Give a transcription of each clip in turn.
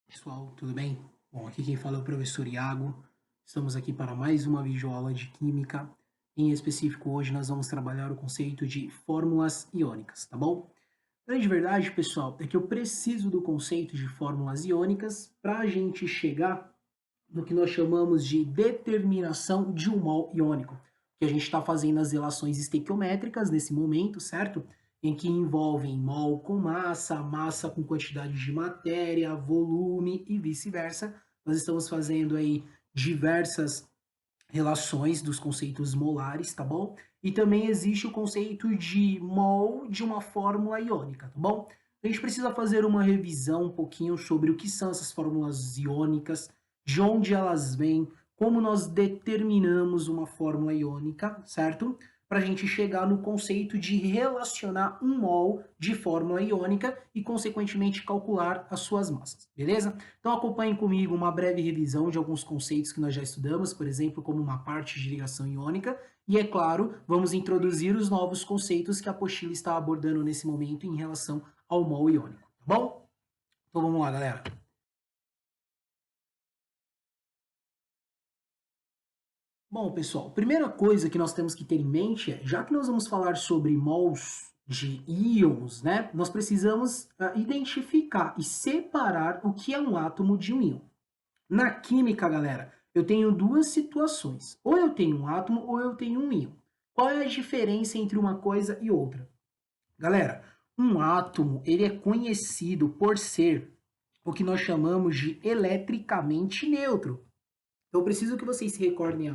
Pessoal, tudo bem? Bom, aqui quem fala é o professor Iago. Estamos aqui para mais uma videoaula de Química. Em específico, hoje nós vamos trabalhar o conceito de fórmulas iônicas, tá bom? A grande verdade, pessoal, é que eu preciso do conceito de fórmulas iônicas para a gente chegar no que nós chamamos de determinação de um mol iônico, que a gente está fazendo as relações estequiométricas nesse momento, certo? Em que envolvem mol com massa, massa com quantidade de matéria, volume e vice-versa. Nós estamos fazendo aí diversas relações dos conceitos molares, tá bom? E também existe o conceito de mol de uma fórmula iônica, tá bom? A gente precisa fazer uma revisão um pouquinho sobre o que são essas fórmulas iônicas, de onde elas vêm, como nós determinamos uma fórmula iônica, certo? Para a gente chegar no conceito de relacionar um mol de fórmula iônica e, consequentemente, calcular as suas massas, beleza? Então acompanhem comigo uma breve revisão de alguns conceitos que nós já estudamos, por exemplo, como uma parte de ligação iônica, e é claro, vamos introduzir os novos conceitos que a apostila está abordando nesse momento em relação ao mol iônico, tá bom? Então vamos lá, galera. Bom, pessoal, primeira coisa que nós temos que ter em mente é, já que nós vamos falar sobre mols de íons, né, nós precisamos identificar e separar o que é um átomo de um íon. Na química, galera, eu tenho duas situações. Ou eu tenho um átomo ou eu tenho um íon. Qual é a diferença entre uma coisa e outra? Galera, um átomo, ele é conhecido por ser o que nós chamamos de eletricamente neutro. Eu preciso que vocês se recordem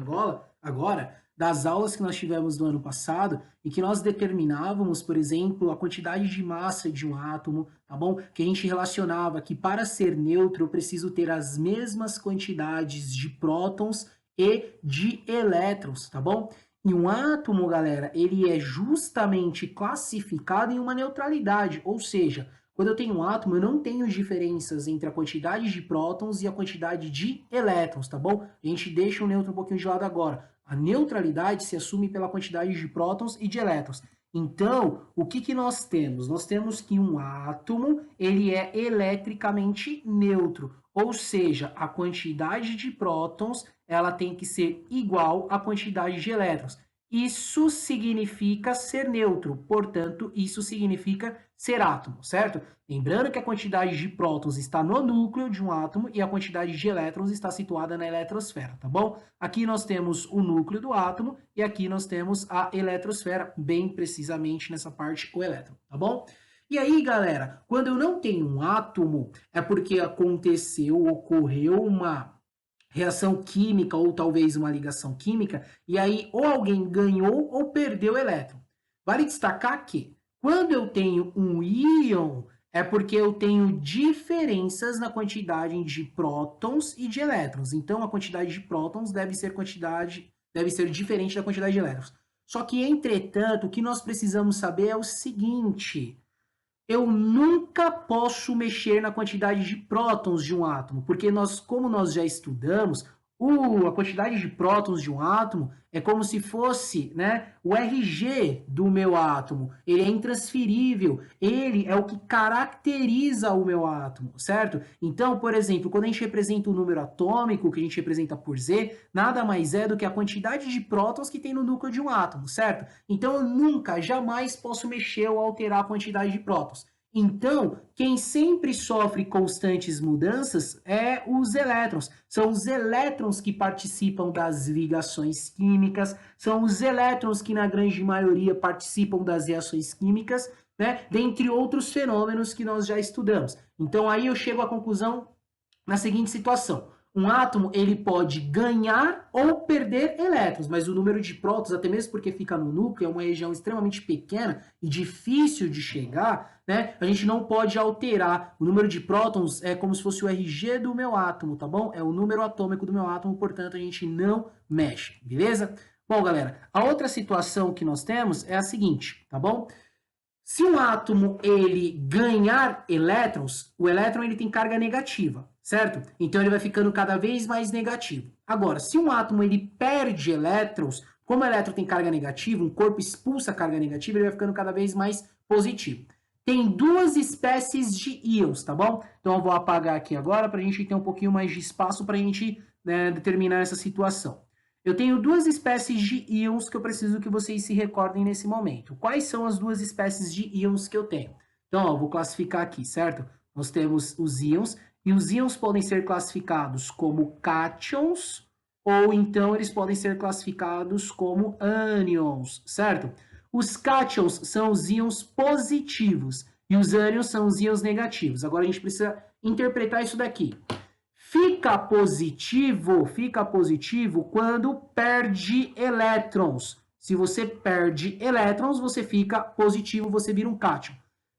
agora das aulas que nós tivemos no ano passado e que nós determinávamos, por exemplo, a quantidade de massa de um átomo, tá bom? Que a gente relacionava que para ser neutro eu preciso ter as mesmas quantidades de prótons e de elétrons, tá bom? E um átomo, galera, ele é justamente classificado em uma neutralidade, ou seja, quando eu tenho um átomo, eu não tenho diferenças entre a quantidade de prótons e a quantidade de elétrons, tá bom? A gente deixa o nêutron um pouquinho de lado agora. A neutralidade se assume pela quantidade de prótons e de elétrons. Então, o que, que nós temos? Nós temos que um átomo, ele é eletricamente neutro, ou seja, a quantidade de prótons, ela tem que ser igual à quantidade de elétrons. Isso significa ser neutro, portanto, isso significa ser átomo, certo? Lembrando que a quantidade de prótons está no núcleo de um átomo e a quantidade de elétrons está situada na eletrosfera, tá bom? Aqui nós temos o núcleo do átomo e aqui nós temos a eletrosfera, bem precisamente nessa parte o elétron, tá bom? E aí, galera, quando eu não tenho um átomo, é porque ocorreu uma reação química ou talvez uma ligação química, e aí ou alguém ganhou ou perdeu elétron. Vale destacar que quando eu tenho um íon, é porque eu tenho diferenças na quantidade de prótons e de elétrons. Então a quantidade de prótons deve ser diferente da quantidade de elétrons. Só que, entretanto, o que nós precisamos saber é o seguinte: eu nunca posso mexer na quantidade de prótons de um átomo, porque como nós já estudamos, a quantidade de prótons de um átomo é como se fosse, né, o RG do meu átomo. Ele é intransferível, ele é o que caracteriza o meu átomo, certo? Então, por exemplo, quando a gente representa o número atômico, que a gente representa por Z, nada mais é do que a quantidade de prótons que tem no núcleo de um átomo, certo? Então, eu nunca, jamais posso mexer ou alterar a quantidade de prótons. Então, quem sempre sofre constantes mudanças é os elétrons. São os elétrons que participam das ligações químicas, são os elétrons que, na grande maioria, participam das reações químicas, né? Dentre outros fenômenos que nós já estudamos. Então, aí eu chego à conclusão na seguinte situação: um átomo ele pode ganhar ou perder elétrons, mas o número de prótons, até mesmo porque fica no núcleo, é uma região extremamente pequena e difícil de chegar, né? A gente não pode alterar. O número de prótons é como se fosse o RG do meu átomo, tá bom? É o número atômico do meu átomo, portanto a gente não mexe, beleza? Bom, galera, a outra situação que nós temos é a seguinte, tá bom? Se um átomo ele ganhar elétrons, o elétron ele tem carga negativa, certo? Então ele vai ficando cada vez mais negativo. Agora, se um átomo ele perde elétrons, como o elétron tem carga negativa, um corpo expulsa carga negativa, ele vai ficando cada vez mais positivo. tem duas espécies de íons, tá bom? Então eu vou apagar aqui agora para a gente ter um pouquinho mais de espaço para a gente, né, determinar essa situação. Eu tenho duas espécies de íons que eu preciso que vocês se recordem nesse momento. Quais são as duas espécies de íons que eu tenho? Então, ó, eu vou classificar aqui, certo? Nós temos os íons, e os íons podem ser classificados como cátions, ou então eles podem ser classificados como ânions, certo? Os cátions são os íons positivos e os ânions são os íons negativos. Agora a gente precisa interpretar isso daqui. Fica positivo quando perde elétrons. Se você perde elétrons, você fica positivo, você vira um cátion.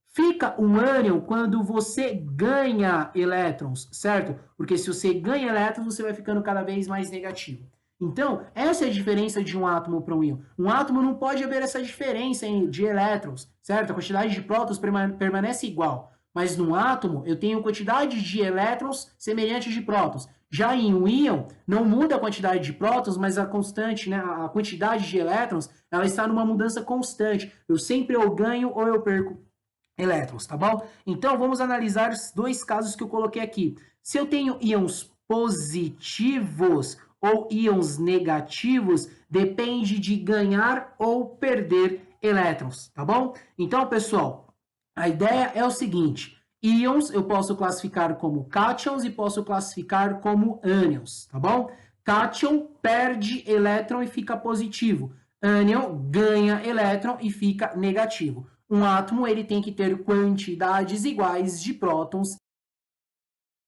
Fica um ânion quando você ganha elétrons, certo? Porque se você ganha elétrons, você vai ficando cada vez mais negativo. Então, essa é a diferença de um átomo para um íon. Um átomo não pode haver essa diferença de elétrons, certo? A quantidade de prótons permanece igual. Mas no átomo, eu tenho quantidade de elétrons semelhantes de prótons. Já em um íon, não muda a quantidade de prótons, mas a constante, né, a quantidade de elétrons, ela está numa mudança constante. Eu sempre ou ganho ou eu perco elétrons, tá bom? Então, vamos analisar os dois casos que eu coloquei aqui. Se eu tenho íons positivos ou íons negativos, depende de ganhar ou perder elétrons, tá bom? Então, pessoal, a ideia é o seguinte: íons eu posso classificar como cátions e posso classificar como ânions, tá bom? Cátion perde elétron e fica positivo. Ânion ganha elétron e fica negativo. Um átomo ele tem que ter quantidades iguais de prótons.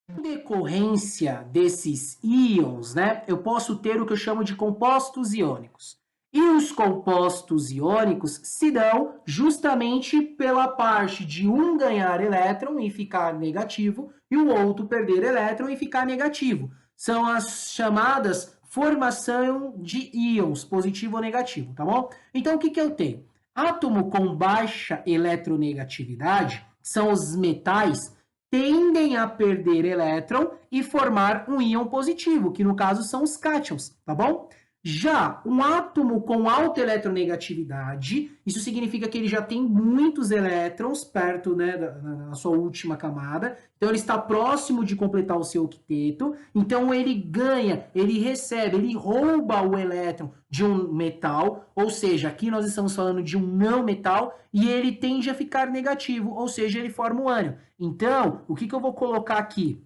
Em decorrência desses íons, né, eu posso ter o que eu chamo de compostos iônicos. E os compostos iônicos se dão justamente pela parte de um ganhar elétron e ficar negativo, e o outro perder elétron e ficar negativo. São as chamadas formação de íons, positivo ou negativo, tá bom? Então, o que, que eu tenho? Átomo com baixa eletronegatividade, são os metais, tendem a perder elétron e formar um íon positivo, que no caso são os cátions, tá bom? Já um átomo com alta eletronegatividade, isso significa que ele já tem muitos elétrons perto, né, na sua última camada, então ele está próximo de completar o seu octeto, então ele ganha, ele recebe, ele rouba o elétron de um metal, ou seja, aqui nós estamos falando de um não metal, e ele tende a ficar negativo, ou seja, ele forma um ânion. Então, o que eu vou colocar aqui?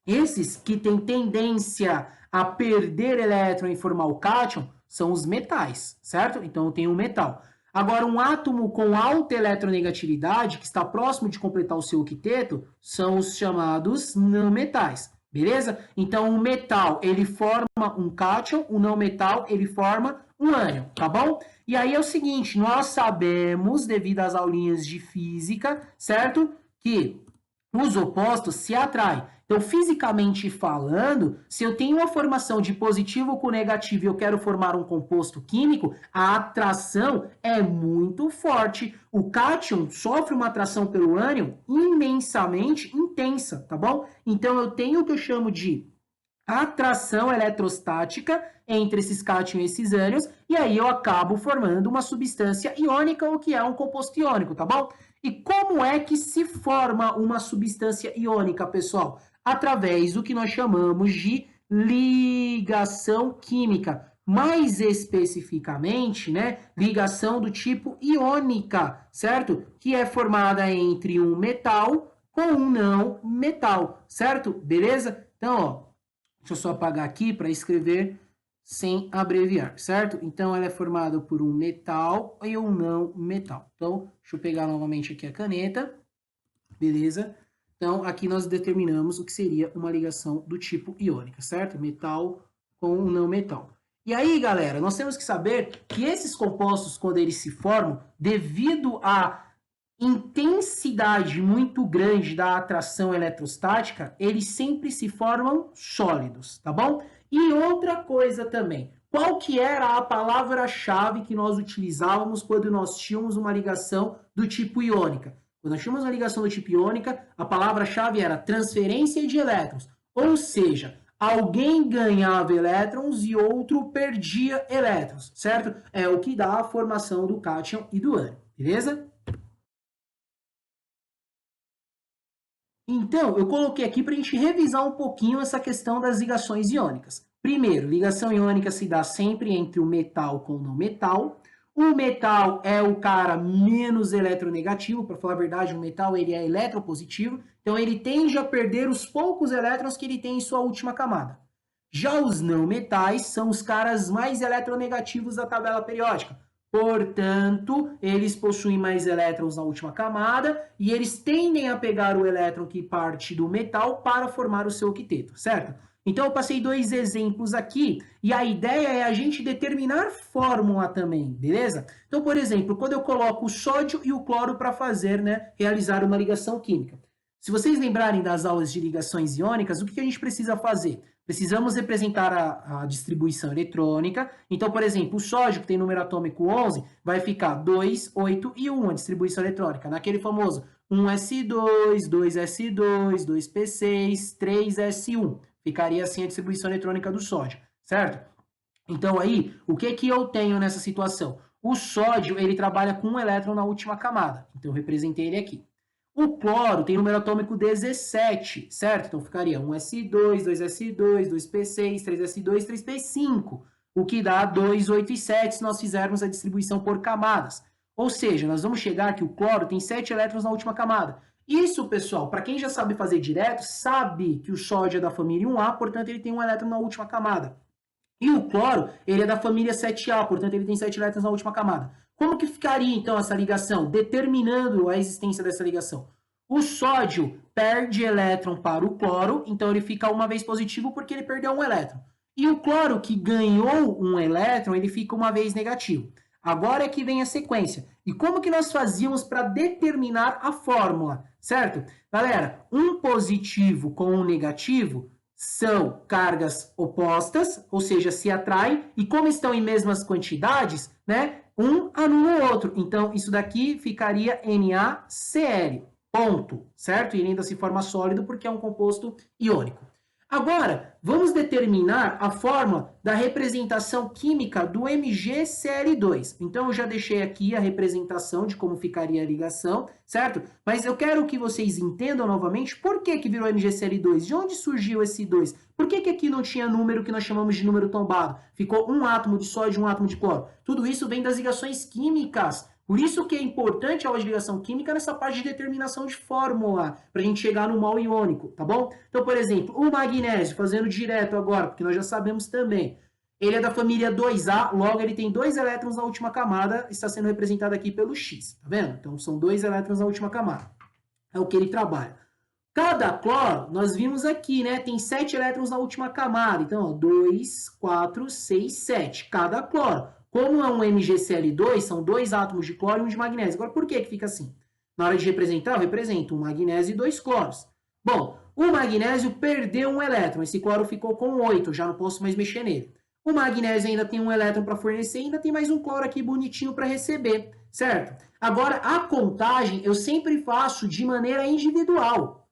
Esses que têm tendência a perder elétron e formar o cátion são os metais, certo? Então eu tenho um metal. Agora, um átomo com alta eletronegatividade, que está próximo de completar o seu octeto, são os chamados não metais, beleza? Então, o metal, ele forma um cátion, o não metal, ele forma um ânion, tá bom? E aí é o seguinte, nós sabemos, devido às aulinhas de física, certo? Que os opostos se atraem. Então, fisicamente falando, se eu tenho uma formação de positivo com negativo e eu quero formar um composto químico, a atração é muito forte. O cátion sofre uma atração pelo ânion imensamente intensa, tá bom? Então, eu tenho o que eu chamo de atração eletrostática entre esses cátions e esses ânions, e aí eu acabo formando uma substância iônica, o que é um composto iônico, tá bom? E como é que se forma uma substância iônica, pessoal? Através do que nós chamamos de ligação química. Mais especificamente, né, ligação do tipo iônica, certo? Que é formada entre um metal com um não metal, certo? Beleza? Então, ó, deixa eu só apagar aqui para escrever sem abreviar, certo? Então, ela é formada por um metal e um não metal. Então, deixa eu pegar novamente aqui a caneta, beleza? Então, aqui nós determinamos o que seria uma ligação do tipo iônica, certo? Metal com um não metal. E aí, galera, nós temos que saber que esses compostos, quando eles se formam, devido à intensidade muito grande da atração eletrostática, eles sempre se formam sólidos, tá bom? E outra coisa também, qual que era a palavra-chave que nós utilizávamos quando nós tínhamos uma ligação do tipo iônica? Quando nós tínhamos uma ligação do tipo iônica, a palavra-chave era transferência de elétrons, ou seja, alguém ganhava elétrons e outro perdia elétrons, certo? É o que dá a formação do cátion e do ânion, beleza? Então, eu coloquei aqui para a gente revisar um pouquinho essa questão das ligações iônicas. Primeiro, ligação iônica se dá sempre entre o metal com o não metal. O metal é o cara menos eletronegativo, para falar a verdade, o metal ele é eletropositivo, então ele tende a perder os poucos elétrons que ele tem em sua última camada. Já os não metais são os caras mais eletronegativos da tabela periódica. Portanto, eles possuem mais elétrons na última camada e eles tendem a pegar o elétron que parte do metal para formar o seu octeto, certo? Então, eu passei dois exemplos aqui e a ideia é a gente determinar fórmula também, beleza? Então, por exemplo, quando eu coloco o sódio e o cloro para fazer, né, realizar uma ligação química. Se vocês lembrarem das aulas de ligações iônicas, o que a gente precisa fazer? Precisamos representar a distribuição eletrônica. Então, por exemplo, o sódio, que tem número atômico 11, vai ficar 2, 8 e 1, a distribuição eletrônica. Naquele famoso 1s2, 2s2, 2p6, 3s1. Ficaria assim a distribuição eletrônica do sódio, certo? Então, aí, o que eu tenho nessa situação? O sódio, ele trabalha com um elétron na última camada. Então, eu representei ele aqui. O cloro tem número atômico 17, certo? Então ficaria 1s2, 2s2, 2p6, 3s2, 3p5, o que dá 2, 8 e 7 se nós fizermos a distribuição por camadas. Ou seja, nós vamos chegar que o cloro tem 7 elétrons na última camada. Isso, pessoal, para quem já sabe fazer direto, sabe que o sódio é da família 1A, portanto ele tem um elétron na última camada. E o cloro, ele é da família 7A, portanto ele tem 7 elétrons na última camada. Como que ficaria, então, essa ligação? Determinando a existência dessa ligação. O sódio perde elétron para o cloro, então ele fica uma vez positivo porque ele perdeu um elétron. E o cloro, que ganhou um elétron, ele fica uma vez negativo. Agora é que vem a sequência. E como que nós fazíamos para determinar a fórmula, certo? Galera, um positivo com um negativo são cargas opostas, ou seja, se atraem, e como estão em mesmas quantidades, né, um anula o outro. Então, isso daqui ficaria NaCl, ponto, certo? E ele ainda se forma sólido porque é um composto iônico. Agora, vamos determinar a fórmula da representação química do MgCl2. Então, eu já deixei aqui a representação de como ficaria a ligação, certo? Mas eu quero que vocês entendam novamente por que virou MgCl2, de onde surgiu esse 2, por que aqui não tinha número que nós chamamos de número tombado, ficou um átomo de sódio e um átomo de cloro. Tudo isso vem das ligações químicas. Por isso que é importante a aula de ligação química nessa parte de determinação de fórmula, para a gente chegar no mol iônico, tá bom? Então, por exemplo, o magnésio, fazendo direto agora, porque nós já sabemos também, ele é da família 2A, logo ele tem 2 elétrons na última camada, está sendo representado aqui pelo X, tá vendo? Então, são 2 elétrons na última camada. É o que ele trabalha. Cada cloro, nós vimos aqui, né? Tem 7 elétrons na última camada. Então, 2, 4, 6, 7. Cada cloro. Como é um MgCl2, são 2 átomos de cloro e um de magnésio. Agora, por que fica assim? Na hora de representar, eu represento um magnésio e 2 cloros. Bom, o magnésio perdeu um elétron. Esse cloro ficou com 8, já não posso mais mexer nele. O magnésio ainda tem um elétron para fornecer, ainda tem mais um cloro aqui bonitinho para receber, certo? Agora, a contagem eu sempre faço de maneira individual.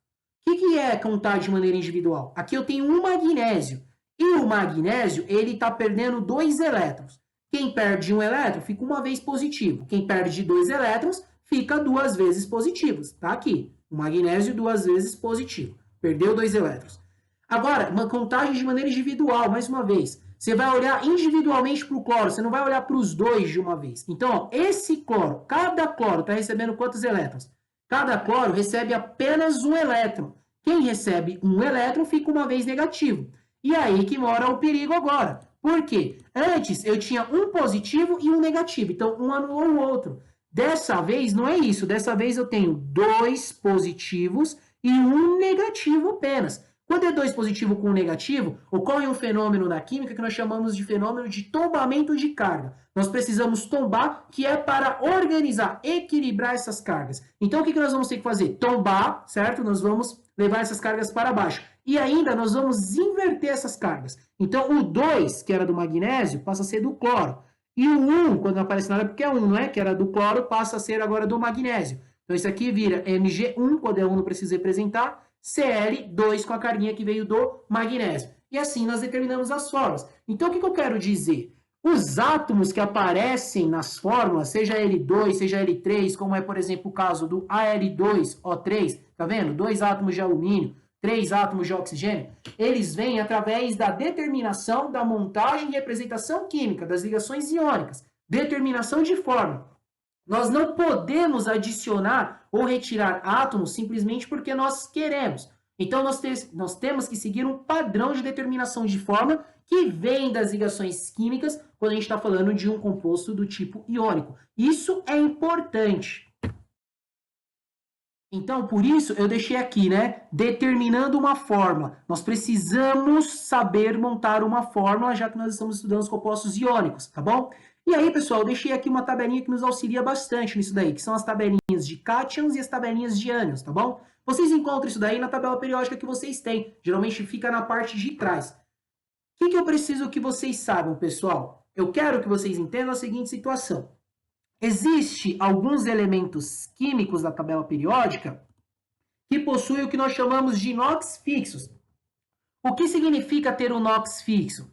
O que é contar de maneira individual? Aqui eu tenho um magnésio. E o magnésio, ele está perdendo 2 elétrons. Quem perde um elétron fica uma vez positivo. Quem perde 2 elétrons fica 2 vezes positivo. Tá aqui. O magnésio 2 vezes positivo. Perdeu 2 elétrons. Agora, uma contagem de maneira individual, mais uma vez. Você vai olhar individualmente para o cloro, você não vai olhar para os dois de uma vez. Então, ó, esse cloro, cada cloro está recebendo quantos elétrons? Cada cloro recebe apenas um elétron. Quem recebe um elétron fica uma vez negativo. E aí que mora o perigo agora. Por quê? Antes eu tinha um positivo e um negativo, então um anulou o outro. Dessa vez não é isso, dessa vez eu tenho 2 positivos e um negativo apenas. Quando é 2 positivo com um negativo, ocorre um fenômeno na química que nós chamamos de fenômeno de tombamento de carga. Nós precisamos tombar, que é para organizar, equilibrar essas cargas. Então o que nós vamos ter que fazer? Tombar, certo? Nós vamos levar essas cargas para baixo. E ainda nós vamos inverter essas cargas. Então, o 2, que era do magnésio, passa a ser do cloro. E o 1, quando aparece na hora, porque é 1, não é? Que era do cloro, passa a ser agora do magnésio. Então, isso aqui vira Mg1, quando é 1 não precisa representar, Cl2 com a carguinha que veio do magnésio. E assim nós determinamos as fórmulas. Então, o que eu quero dizer? Os átomos que aparecem nas fórmulas, seja L2, seja L3, como é, por exemplo, o caso do Al2O3, tá vendo? 2 átomos de alumínio, 3 átomos de oxigênio, eles vêm através da determinação da montagem e representação química das ligações iônicas, determinação de fórmula. Nós não podemos adicionar ou retirar átomos simplesmente porque nós queremos. Então, nós temos que seguir um padrão de determinação de fórmula que vem das ligações químicas quando a gente está falando de um composto do tipo iônico. Isso é importante. Então, por isso, eu deixei aqui, né? Determinando uma fórmula. Nós precisamos saber montar uma fórmula, já que nós estamos estudando os compostos iônicos, tá bom? E aí, pessoal, eu deixei aqui uma tabelinha que nos auxilia bastante nisso daí, que são as tabelinhas de cátions e as tabelinhas de ânions, tá bom? Vocês encontram isso daí na tabela periódica que vocês têm. Geralmente fica na parte de trás. O que eu preciso que vocês saibam, pessoal? Eu quero que vocês entendam a seguinte situação. Existem alguns elementos químicos da tabela periódica que possuem o que nós chamamos de NOx fixos. O que significa ter um NOx fixo?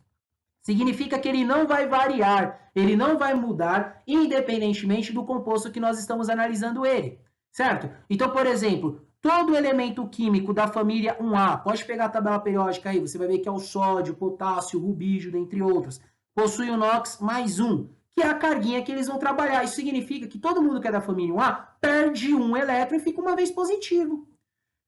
Significa que ele não vai variar, ele não vai mudar, independentemente do composto que nós estamos analisando ele, certo? Então, por exemplo, todo elemento químico da família 1A, pode pegar a tabela periódica aí, você vai ver que é o sódio, potássio, rubídio, dentre outros, possui o NOx mais 1, que é a carguinha que eles vão trabalhar. Isso significa que todo mundo que é da família 1A perde um elétron e fica uma vez positivo.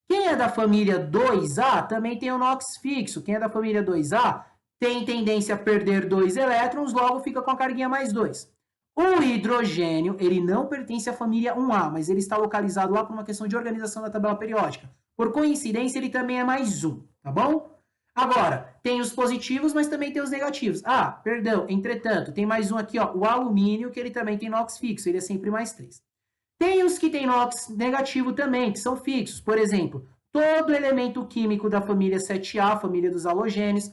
Quem é da família 2A também tem o NOx fixo. Quem é da família 2A tem tendência a perder 2 elétrons, logo fica com a carguinha mais 2. O hidrogênio, ele não pertence à família 1A, mas ele está localizado lá por uma questão de organização da tabela periódica. Por coincidência, ele também é mais 1, tá bom? Agora, tem os positivos, mas também tem os negativos. Ah, perdão, entretanto, tem mais um aqui, ó, o alumínio, que ele também tem NOx fixo, ele é sempre mais 3. Tem os que tem NOx negativo também, que são fixos. Por exemplo, todo elemento químico da família 7A, família dos halogênios,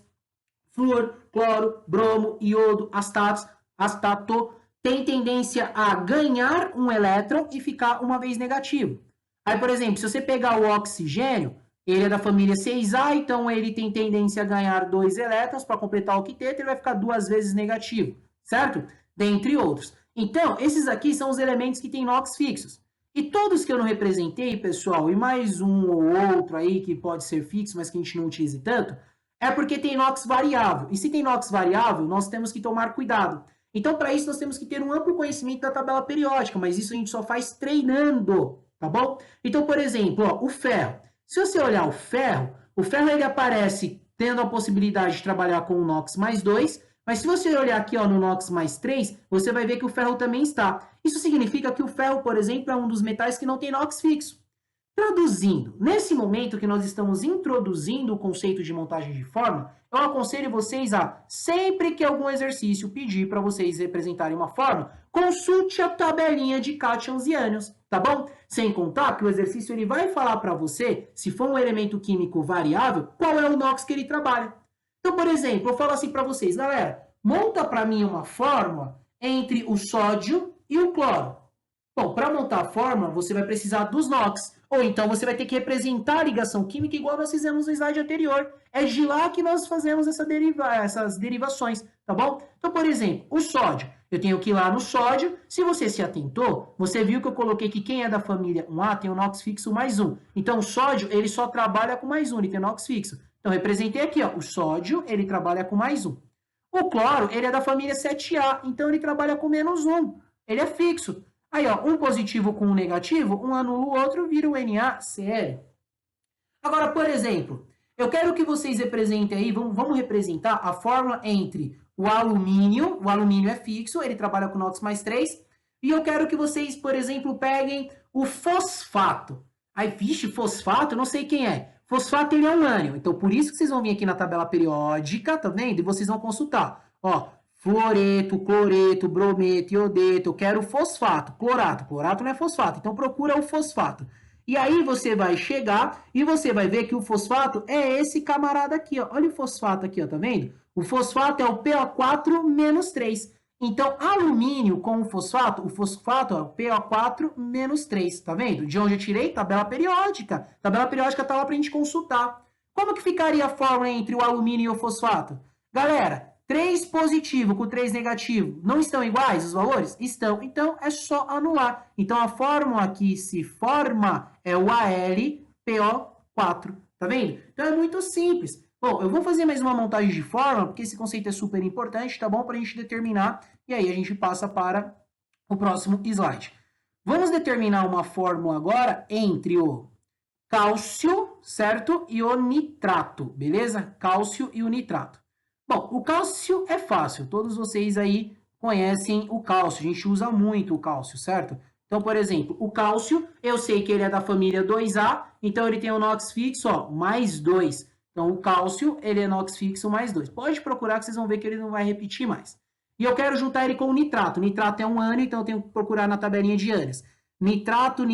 flúor, cloro, bromo, iodo, astato, tem tendência a ganhar um elétron e ficar uma vez negativo. Aí, por exemplo, se você pegar o oxigênio, ele é da família 6A, então ele tem tendência a ganhar 2 elétrons para completar o quinteto, ele vai ficar 2 vezes negativo, certo? Dentre outros. Então, esses aqui são os elementos que têm NOx fixos. E todos que eu não representei, pessoal, e mais um ou outro aí que pode ser fixo, mas que a gente não utilize tanto, é porque tem NOx variável. E se tem NOx variável, nós temos que tomar cuidado. Então, para isso, nós temos que ter um amplo conhecimento da tabela periódica, mas isso a gente só faz treinando, tá bom? Então, por exemplo, ó, o ferro. Se você olhar o ferro ele aparece tendo a possibilidade de trabalhar com o NOx mais 2, mas se você olhar aqui ó, no NOx mais 3, você vai ver que o ferro também está. Isso significa que o ferro, por exemplo, é um dos metais que não tem NOx fixo. Traduzindo, nesse momento que nós estamos introduzindo o conceito de montagem de fórmula, eu aconselho vocês a, sempre que algum exercício pedir para vocês representarem uma fórmula, consulte a tabelinha de cátions e ânions, tá bom? Sem contar que o exercício ele vai falar para você, se for um elemento químico variável, qual é o NOx que ele trabalha. Então, por exemplo, eu falo assim para vocês, galera, monta para mim uma fórmula entre o sódio e o cloro. Bom, para montar a fórmula, você vai precisar dos NOx. Ou então você vai ter que representar a ligação química igual nós fizemos no slide anterior. É de lá que nós fazemos essas derivações, tá bom? Então, por exemplo, o sódio. Eu tenho que ir lá no sódio. Se você se atentou, você viu que eu coloquei que quem é da família 1A tem o NOx fixo mais 1. Então, o sódio, ele só trabalha com mais 1, ele tem NOx fixo. Então, representei aqui, ó, o sódio, ele trabalha com mais 1. O cloro, ele é da família 7A, então ele trabalha com menos 1. Ele é fixo. Aí, ó, um positivo com um negativo, um anula o outro, vira o NaCl. Agora, por exemplo, eu quero que vocês representem aí, vamos representar a fórmula entre o alumínio é fixo, ele trabalha com NOx mais 3, e eu quero que vocês, por exemplo, peguem o fosfato. Aí, vixe, fosfato, eu não sei quem é. Fosfato, ele é um ânion, então por isso que vocês vão vir aqui na tabela periódica, tá vendo? E vocês vão consultar. Ó, fluoreto, cloreto, brometo, iodeto, eu quero fosfato, clorato. Clorato não é fosfato, então procura o fosfato. E aí você vai chegar e você vai ver que o fosfato é esse camarada aqui, ó. Olha o fosfato aqui, ó, tá vendo? O fosfato é o PO4 menos 3. Então, alumínio com o fosfato é o PO4 menos 3, tá vendo? De onde eu tirei? Tabela periódica. Tabela periódica tá lá pra gente consultar. Como que ficaria a fórmula entre o alumínio e o fosfato? Galera, 3 positivo com 3 negativo, não estão iguais os valores? Estão, então é só anular. Então a fórmula que se forma é o AlPO4, tá vendo? Então é muito simples. Bom, eu vou fazer mais uma montagem de fórmula, porque esse conceito é super importante, tá bom? Para a gente determinar, e aí a gente passa para o próximo slide. Vamos determinar uma fórmula agora entre o cálcio, certo? E o nitrato, beleza? Cálcio e o nitrato. Bom, o cálcio é fácil, todos vocês aí conhecem o cálcio, a gente usa muito o cálcio, certo? Então, por exemplo, o cálcio, eu sei que ele é da família 2A, então ele tem o NOx fixo, ó, mais 2. Então, o cálcio, ele é NOx fixo mais 2. Pode procurar que vocês vão ver que ele não vai repetir mais. E eu quero juntar ele com o nitrato. O nitrato é um ânion, então eu tenho que procurar na tabelinha de ânions. Nitrato,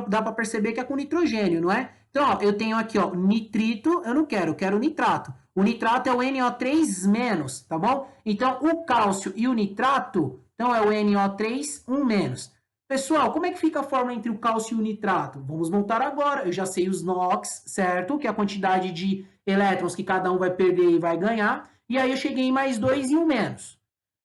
dá para perceber que é com nitrogênio, não é? Então, ó, eu tenho aqui, ó, nitrito, eu não quero, eu quero nitrato. O nitrato é o NO3-, tá bom? Então, o cálcio e o nitrato, então é o NO3, 1-. Pessoal, como é que fica a fórmula entre o cálcio e o nitrato? Vamos montar agora. Eu já sei os NOx, certo? Que é a quantidade de elétrons que cada um vai perder e vai ganhar. E aí eu cheguei em mais 2 e 1-.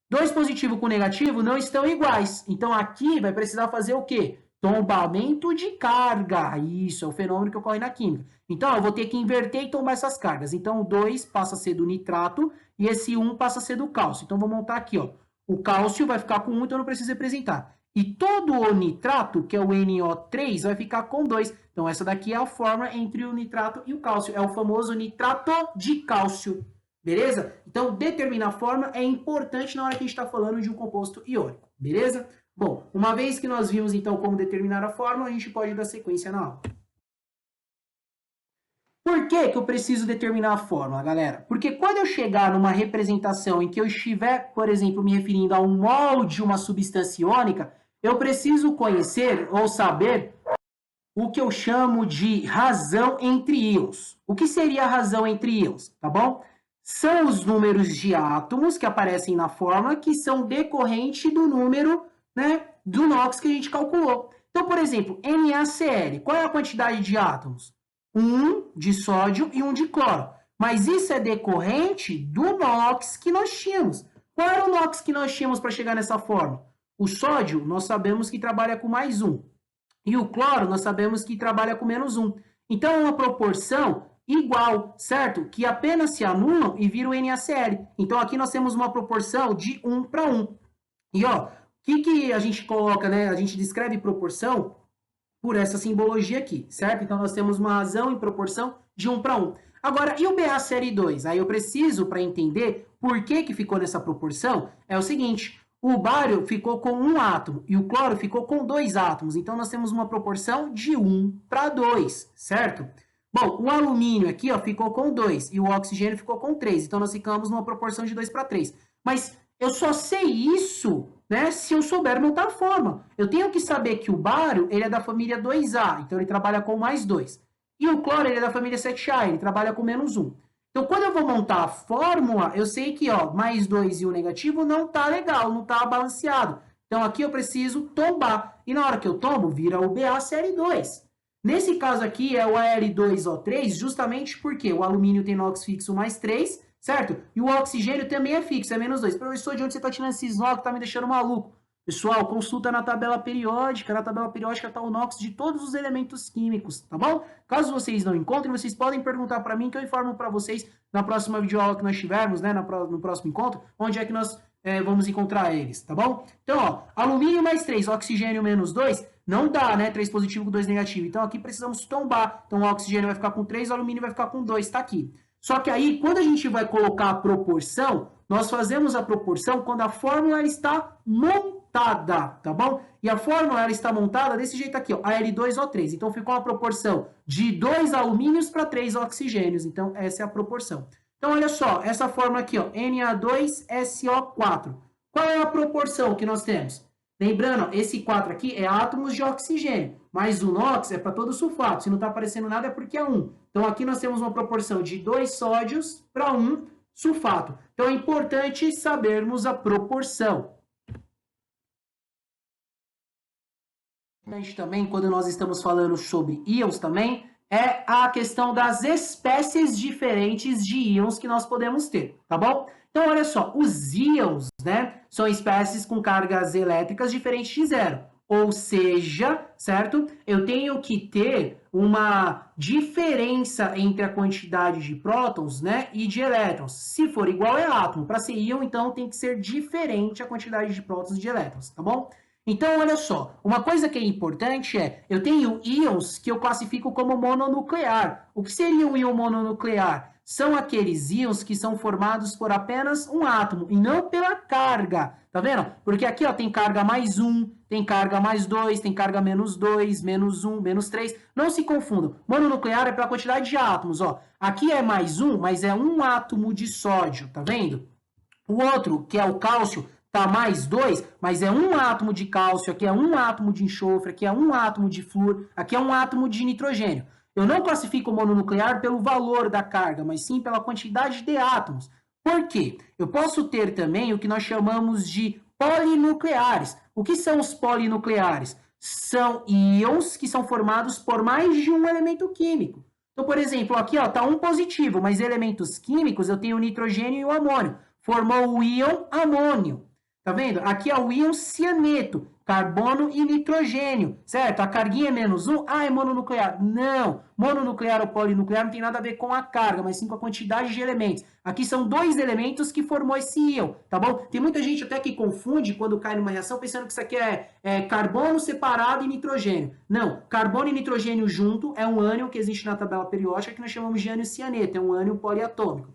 2 positivo com negativo não estão iguais. Então, aqui vai precisar fazer o quê? Tombamento de carga. Isso, é o fenômeno que ocorre na química. Então, eu vou ter que inverter e tombar essas cargas. Então, o 2 passa a ser do nitrato e esse 1 passa a ser do cálcio. Então, vou montar aqui, ó. O cálcio vai ficar com 1, então eu não preciso representar. E todo o nitrato, que é o NO3, vai ficar com 2. Então, essa daqui é a fórmula entre o nitrato e o cálcio. É o famoso nitrato de cálcio. Beleza? Então, determinar a fórmula é importante na hora que a gente está falando de um composto iônico. Beleza? Bom, uma vez que nós vimos, então, como determinar a fórmula, a gente pode dar sequência na aula. Por que que eu preciso determinar a fórmula, galera? Porque quando eu chegar numa representação em que eu estiver, por exemplo, me referindo a um mol de uma substância iônica, eu preciso conhecer ou saber o que eu chamo de razão entre íons. O que seria a razão entre íons, tá bom? São os números de átomos que aparecem na fórmula que são decorrente do número, né, do NOx que a gente calculou. Então, por exemplo, NaCl, qual é a quantidade de átomos? 1 de sódio e 1 de cloro. Mas isso é decorrente do NOx que nós tínhamos. Qual era o NOx que nós tínhamos para chegar nessa fórmula? O sódio, nós sabemos que trabalha com mais 1. E o cloro, nós sabemos que trabalha com menos 1. Então, é uma proporção igual, certo? Que apenas se anulam e viram NaCl. Então, aqui nós temos uma proporção de 1 para 1. E, ó, o que a gente coloca, né? A gente descreve proporção por essa simbologia aqui, certo? Então, nós temos uma razão em proporção de 1 para 1. Agora, e o BaCl2? Aí eu preciso, para entender por que ficou nessa proporção, é o seguinte: o bário ficou com 1 átomo e o cloro ficou com 2 átomos. Então, nós temos uma proporção de 1 para 2, certo? Bom, o alumínio aqui, ó, ficou com 2 e o oxigênio ficou com 3. Então, nós ficamos numa proporção de 2 para 3. Mas eu só sei isso, né, se eu souber montar a fórmula. Eu tenho que saber que o bário, ele é da família 2A, então ele trabalha com mais 2. E o cloro, ele é da família 7A, ele trabalha com menos 1. Então, quando eu vou montar a fórmula, eu sei que, ó, mais 2 e o negativo não tá legal, não tá balanceado. Então, aqui eu preciso tombar. E na hora que eu tombo, vira o BaCl2. Nesse caso aqui, é o Al2O3, justamente porque o alumínio tem NOx fixo mais 3, certo? E o oxigênio também é fixo, é menos 2. Professor, de onde você está tirando esses NOx? Tá me deixando maluco. Pessoal, consulta na tabela periódica. Na tabela periódica está o NOx de todos os elementos químicos, tá bom? Caso vocês não encontrem, vocês podem perguntar para mim que eu informo para vocês na próxima videoaula que nós tivermos, né, no próximo encontro, onde é que nós vamos encontrar eles, tá bom? Então, ó, alumínio mais 3, oxigênio menos 2, não dá, né? 3 positivo com 2 negativo. Então, aqui precisamos tombar. Então, o oxigênio vai ficar com 3, o alumínio vai ficar com 2, tá aqui. Só que aí, quando a gente vai colocar a proporção, nós fazemos a proporção quando a fórmula está montada, tá bom? E a fórmula ela está montada desse jeito aqui, ó, Al2O3. Então, ficou uma proporção de 2 alumínios para 3 oxigênios. Então, essa é a proporção. Então, olha só, essa fórmula aqui, ó, Na2SO4. Qual é a proporção que nós temos? Lembrando, esse 4 aqui é átomos de oxigênio, mas o NOx é para todo sulfato. Se não está aparecendo nada é porque é 1. Então, aqui nós temos uma proporção de 2 sódios para 1 sulfato. Então, é importante sabermos a proporção. Também, quando nós estamos falando sobre íons também, é a questão das espécies diferentes de íons que nós podemos ter, tá bom? Então, olha só, os íons, né, são espécies com cargas elétricas diferentes de zero. Ou seja, certo? Eu tenho que ter uma diferença entre a quantidade de prótons, né, e de elétrons. Se for igual, é átomo. Para ser íon, então, tem que ser diferente a quantidade de prótons e de elétrons, tá bom? Então, olha só, uma coisa que é importante é, eu tenho íons que eu classifico como mononuclear. O que seria um íon mononuclear? São aqueles íons que são formados por apenas um átomo e não pela carga. Tá vendo? Porque aqui ó, tem carga mais 1, tem carga mais 2, tem carga menos 2, menos 1, menos 3. Não se confundam. Mononuclear é pela quantidade de átomos. Ó. Aqui é mais 1, mas é um átomo de sódio. Tá vendo? O outro, que é o cálcio, tá mais 2, mas é um átomo de cálcio, aqui é um átomo de enxofre, aqui é um átomo de flúor, aqui é um átomo de nitrogênio. Eu não classifico o mononuclear pelo valor da carga, mas sim pela quantidade de átomos. Por quê? Eu posso ter também o que nós chamamos de polinucleares. O que são os polinucleares? São íons que são formados por mais de um elemento químico. Então, por exemplo, aqui está um positivo, mas elementos químicos eu tenho o nitrogênio e o amônio. Formou o íon amônio. Tá vendo? Aqui é o íon cianeto, carbono e nitrogênio, certo? A carguinha é menos 1, é mononuclear. Não, mononuclear ou polinuclear não tem nada a ver com a carga, mas sim com a quantidade de elementos. Aqui são dois elementos que formou esse íon, tá bom? Tem muita gente até que confunde quando cai numa reação pensando que isso aqui é carbono separado e nitrogênio. Não, carbono e nitrogênio junto é um ânion que existe na tabela periódica que nós chamamos de ânion cianeto, é um ânion poliatômico.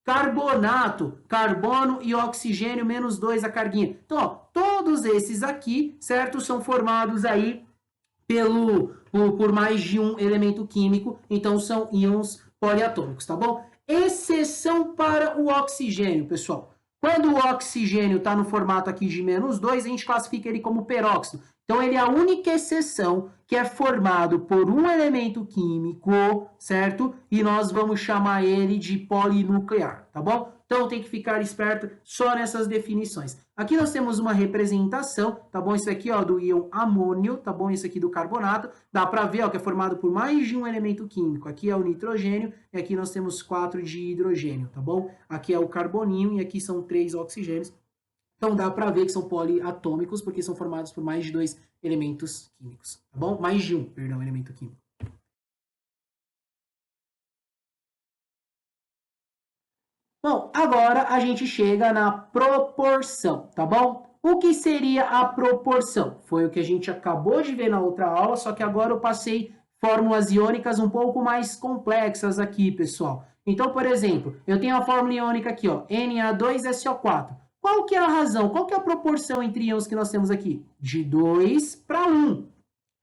Carbonato, carbono e oxigênio, menos 2 a carguinha. Então, ó, todos esses aqui, certo, são formados aí por mais de um elemento químico, então são íons poliatômicos, tá bom? Exceção para o oxigênio, pessoal. Quando o oxigênio está no formato aqui de menos 2, a gente classifica ele como peróxido. Então, ele é a única exceção que é formado por um elemento químico, certo? E nós vamos chamar ele de polinuclear, tá bom? Então, tem que ficar esperto só nessas definições. Aqui nós temos uma representação, tá bom? Isso aqui, ó, do íon amônio, tá bom? Isso aqui do carbonato. Dá para ver, ó, que é formado por mais de um elemento químico. Aqui é o nitrogênio e aqui nós temos 4 de hidrogênio, tá bom? Aqui é o carboninho e aqui são 3 oxigênios. Então dá para ver que são poliatômicos porque são formados por mais de 2 elementos químicos, tá bom? Mais de um, perdão, elemento químico. Bom, agora a gente chega na proporção, tá bom? O que seria a proporção? Foi o que a gente acabou de ver na outra aula, só que agora eu passei fórmulas iônicas um pouco mais complexas aqui, pessoal. Então, por exemplo, eu tenho a fórmula iônica aqui, ó, Na2SO4. Qual que é a razão? Qual que é a proporção entre íons que nós temos aqui? De 2 para 1.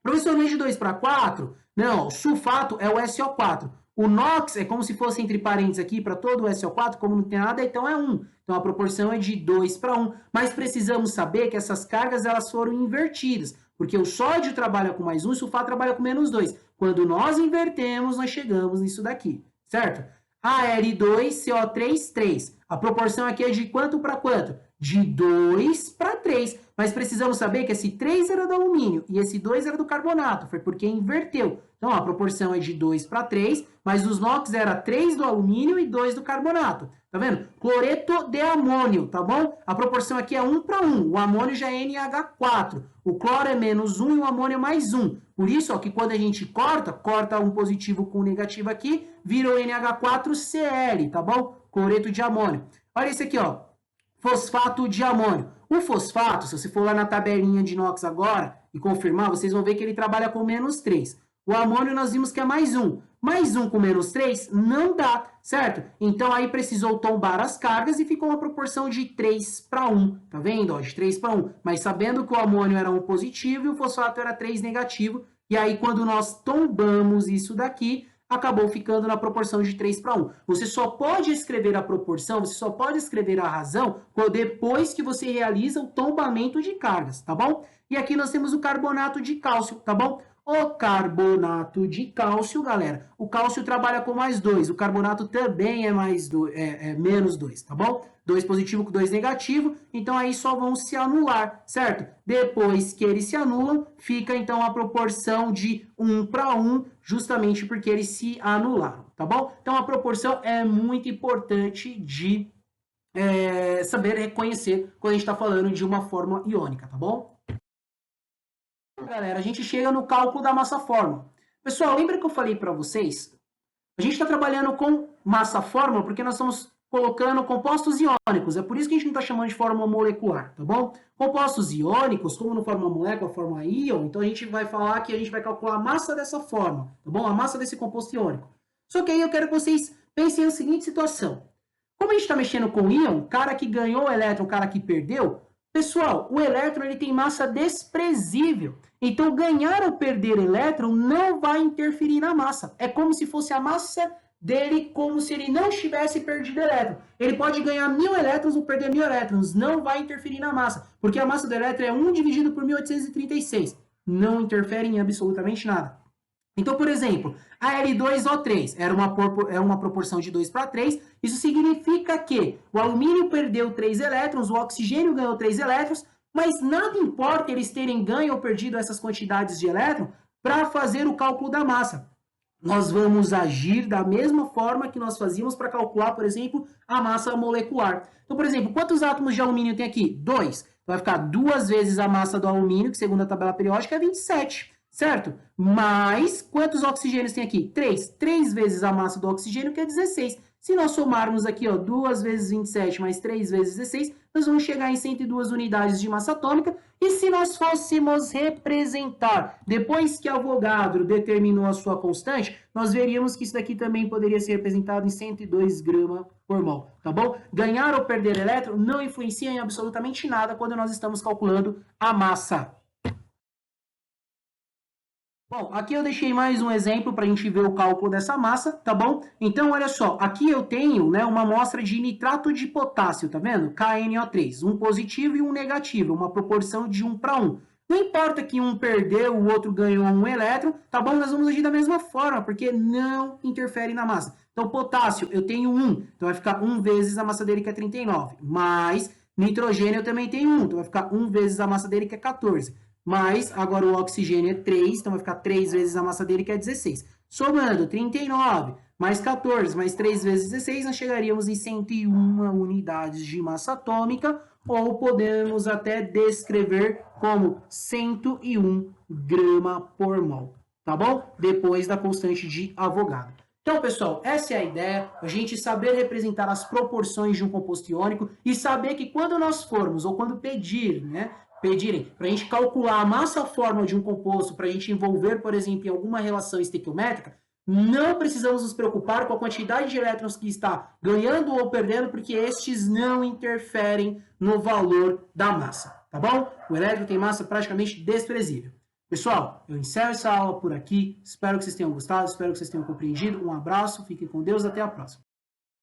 Professor, não é de 2 para 4? Não, o sulfato é o SO4. O NOx é como se fosse entre parênteses aqui para todo o SO4, como não tem nada, então é 1. Então a proporção é de 2 para 1. Mas precisamos saber que essas cargas elas foram invertidas, porque o sódio trabalha com mais 1 e o sulfato trabalha com menos 2. Quando nós invertemos, nós chegamos nisso daqui, certo? AL2CO3, 3. A proporção aqui é de quanto para quanto? De 2 para 3. Mas precisamos saber que esse 3 era do alumínio e esse 2 era do carbonato. Foi porque inverteu. Então, a proporção é de 2 para 3, mas os NOx era 3 do alumínio e 2 do carbonato. Tá vendo? Cloreto de amônio, tá bom? A proporção aqui é 1 para 1. O amônio já é NH4. O cloro é menos 1 e o amônio é mais 1. Por isso, ó, que quando a gente corta um positivo com um negativo aqui, vira o NH4Cl, tá bom? Cloreto de amônio. Olha esse aqui, ó. Fosfato de amônio. O fosfato, se você for lá na tabelinha de inox agora e confirmar, vocês vão ver que ele trabalha com menos 3. O amônio nós vimos que é mais 1. Mais 1 com menos 3 não dá, certo? Então aí precisou tombar as cargas e ficou uma proporção de 3 para 1. Tá vendo? Ó, de 3 para 1. Mas sabendo que o amônio era 1 positivo e o fosfato era 3 negativo. E aí quando nós tombamos isso daqui, acabou ficando na proporção de 3 para 1. Você só pode escrever a proporção, você só pode escrever a razão depois que você realiza o tombamento de cargas, tá bom? E aqui nós temos o carbonato de cálcio, tá bom? O carbonato de cálcio, galera, o cálcio trabalha com mais 2, o carbonato também é menos 2, tá bom? 2 positivo com 2 negativo, então aí só vão se anular, certo? Depois que eles se anulam, fica então a proporção de 1 para 1, justamente porque eles se anularam, tá bom? Então a proporção é muito importante de saber reconhecer quando a gente está falando de uma fórmula iônica, tá bom? Galera, a gente chega no cálculo da massa-fórmula. Pessoal, lembra que eu falei para vocês? A gente está trabalhando com massa-fórmula porque nós estamos colocando compostos iônicos. É por isso que a gente não está chamando de fórmula molecular, tá bom? Compostos iônicos, como no fórmula molécula, fórmula íon, então a gente vai falar que a gente vai calcular a massa dessa forma, tá bom? A massa desse composto iônico. Só que aí eu quero que vocês pensem na seguinte situação. Como a gente está mexendo com íon, cara que ganhou o elétron, cara que perdeu, pessoal, o elétron ele tem massa desprezível. Então, ganhar ou perder elétron não vai interferir na massa. É como se fosse a massa dele, como se ele não tivesse perdido elétron. Ele pode ganhar 1000 elétrons ou perder 1000 elétrons. Não vai interferir na massa, porque a massa do elétron é 1 dividido por 1836. Não interfere em absolutamente nada. Então, por exemplo, a L2O3 era uma proporção de 2 para 3. Isso significa que o alumínio perdeu 3 elétrons, o oxigênio ganhou 3 elétrons, mas nada importa eles terem ganho ou perdido essas quantidades de elétron para fazer o cálculo da massa. Nós vamos agir da mesma forma que nós fazíamos para calcular, por exemplo, a massa molecular. Então, por exemplo, quantos átomos de alumínio tem aqui? 2. Então, vai ficar 2 vezes a massa do alumínio, que segundo a tabela periódica é 27, certo? Mas quantos oxigênios tem aqui? 3. 3 vezes a massa do oxigênio, que é 16. Se nós somarmos aqui, ó, 2 vezes 27 mais 3 vezes 16, nós vamos chegar em 102 unidades de massa atômica. E se nós fôssemos representar, depois que Avogadro determinou a sua constante, nós veríamos que isso daqui também poderia ser representado em 102 gramas por mol, tá bom? Ganhar ou perder elétron não influencia em absolutamente nada quando nós estamos calculando a massa. Bom, aqui eu deixei mais um exemplo para a gente ver o cálculo dessa massa, tá bom? Então, olha só, aqui eu tenho, né, uma amostra de nitrato de potássio, tá vendo? KNO3, um positivo e um negativo, uma proporção de 1 para 1. Não importa que um perdeu, o outro ganhou um elétron, tá bom? Nós vamos agir da mesma forma, porque não interfere na massa. Então, potássio, eu tenho 1, então vai ficar 1 vezes a massa dele, que é 39. Mais nitrogênio, eu também tenho 1, então vai ficar 1 vezes a massa dele, que é 14. Mas agora o oxigênio é 3, então vai ficar 3 vezes a massa dele, que é 16. Somando 39 mais 14 mais 3 vezes 16, nós chegaríamos em 101 unidades de massa atômica, ou podemos até descrever como 101 grama por mol, tá bom? Depois da constante de Avogadro. Então, pessoal, essa é a ideia, a gente saber representar as proporções de um composto iônico e saber que quando nós formos, ou quando pedirem para a gente calcular a massa-fórmula de um composto, para a gente envolver, por exemplo, em alguma relação estequiométrica, não precisamos nos preocupar com a quantidade de elétrons que está ganhando ou perdendo, porque estes não interferem no valor da massa, tá bom? O elétron tem massa praticamente desprezível. Pessoal, eu encerro essa aula por aqui, espero que vocês tenham gostado, espero que vocês tenham compreendido. Um abraço, fiquem com Deus, até a próxima.